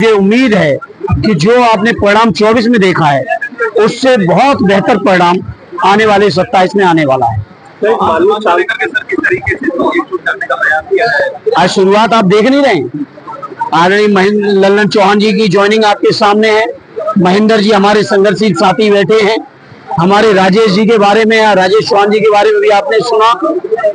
मुझे उम्मीद है कि जो आपने परिणाम 24 में देखा है उससे बहुत बेहतर परिणाम आने वाले 27 में आने वाला है। आज शुरुआत आप देख नहीं रहे, आदरणीय लल्लन चौहान जी की ज्वाइनिंग आपके सामने है। महेंद्र जी हमारे संघर्षशील साथी बैठे हैं। हमारे राजेश जी के बारे में, राजेश चौहान जी के बारे में भी आपने सुना,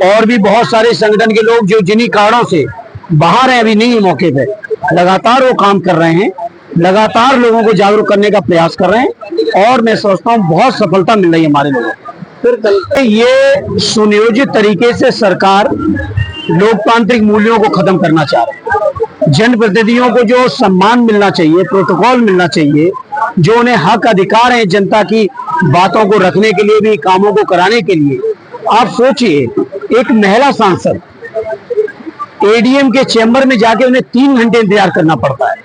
और भी बहुत सारे संगठन के लोग जो जिन्हीं कारणों से बाहर हैं, अभी नहीं मौके पे, लगातार वो काम कर रहे हैं, लगातार लोगों को जागरूक करने का प्रयास कर रहे हैं, और मैं सोचता हूँ बहुत सफलता मिल रही है हमारे लोगों को। ये सुनियोजित तरीके से सरकार लोकतांत्रिक मूल्यों को खत्म करना चाह रही है। जनप्रतिनिधियों को जो सम्मान मिलना चाहिए, प्रोटोकॉल मिलना चाहिए, जो उन्हें हक अधिकार है जनता की बातों को रखने के लिए भी, कामों को कराने के लिए। आप सोचिए, एक महिला सांसद एडीएम के चैम्बर में जाके उन्हें 3 घंटे इंतजार करना पड़ता है।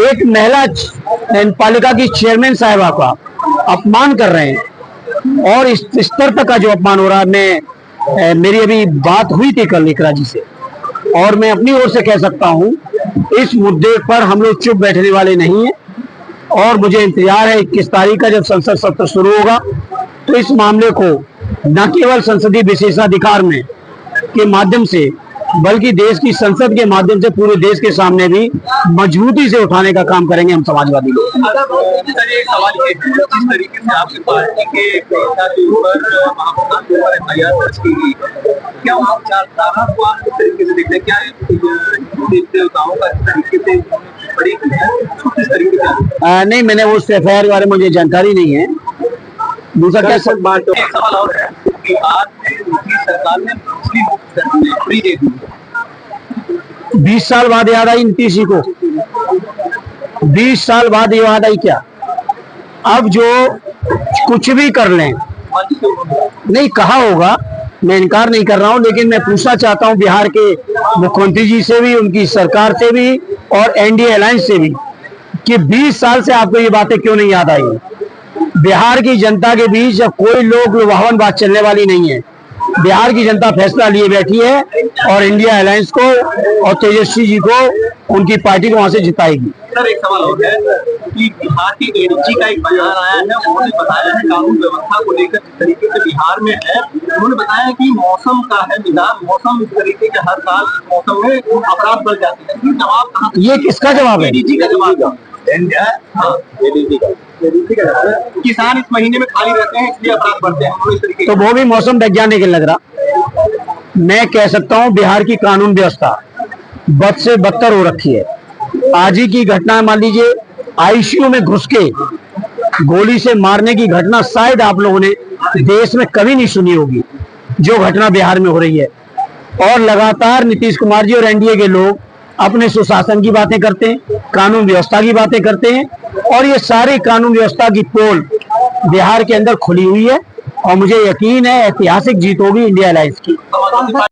एक महिला पालिका की चेयरमैन साहिबा का अपमान कर रहे हैं, और इस स्तर तक का जो अपमान हो रहा है। मेरी अभी बात हुई थी कल इकरा जी से, और मैं अपनी ओर से कह सकता हूं, इस मुद्दे पर हम लोग चुप बैठने वाले नहीं है, और मुझे इंतजार है 21 तारीख का जब संसद सत्र शुरू होगा तो इस मामले को न केवल संसदीय विशेषाधिकार में के माध्यम से, बल्कि देश की संसद के माध्यम से पूरे देश के सामने भी मजबूती से उठाने का काम करेंगे हम समाजवादी लोग। नहीं, मैंने उस एफआईआर के बारे में मुझे जानकारी नहीं है। दूसरा क्या सवाल और है कि आज सरकार ने 20 साल बाद याद आई नीतीश जी को, 20 साल बाद ये याद आई क्या? अब जो कुछ भी कर लें, नहीं कहा होगा, मैं इनकार नहीं कर रहा हूं, लेकिन मैं पूछना चाहता हूं बिहार के मुख्यमंत्री जी से भी, उनकी सरकार से भी, और एनडीए अलायंस से भी, कि 20 साल से आपको ये बातें क्यों नहीं याद आई? बिहार की जनता के बीच अब कोई लोग लुभावन बात चलने वाली नहीं है। बिहार की जनता फैसला लिए बैठी है, और इंडिया अलायंस को और तेजस्वी जी को, उनकी पार्टी को वहां से जिताएगी। सर, एक सवाल और है कि बिहार के एडीजी का एक बयान आया है, उन्होंने बताया है कानून व्यवस्था को लेकर जिस तरीके से बिहार में है, उन्होंने बताया कि मौसम का है मिजाज, मौसम इस तरीके के हर साल मौसम में अपराध बढ़ जाते हैं। जवाब ये किसका जवाब है? एडीजी का जवाब। किसान इस महीने में खाली रहते हैं, इसलिए अपराध बढ़ते हैं। तो वो भी मौसम वैज्ञानिक लग रहा। मैं कह सकता हूं बिहार की कानून व्यवस्था बद से बदतर हो रखी है। आज ही की घटना, मान लीजिए आईसीयू में घुस के गोली से मारने की घटना शायद आप लोगों ने देश में कभी नहीं सुनी होगी, जो घटना बिहार में हो रही है। और लगातार नीतीश कुमार जी और एनडीए के लोग अपने सुशासन की बातें करते हैं, कानून व्यवस्था की बातें करते हैं, और ये सारी कानून व्यवस्था की पोल बिहार के अंदर खुली हुई है, और मुझे यकीन है ऐतिहासिक जीत होगी इंडिया अलायंस की।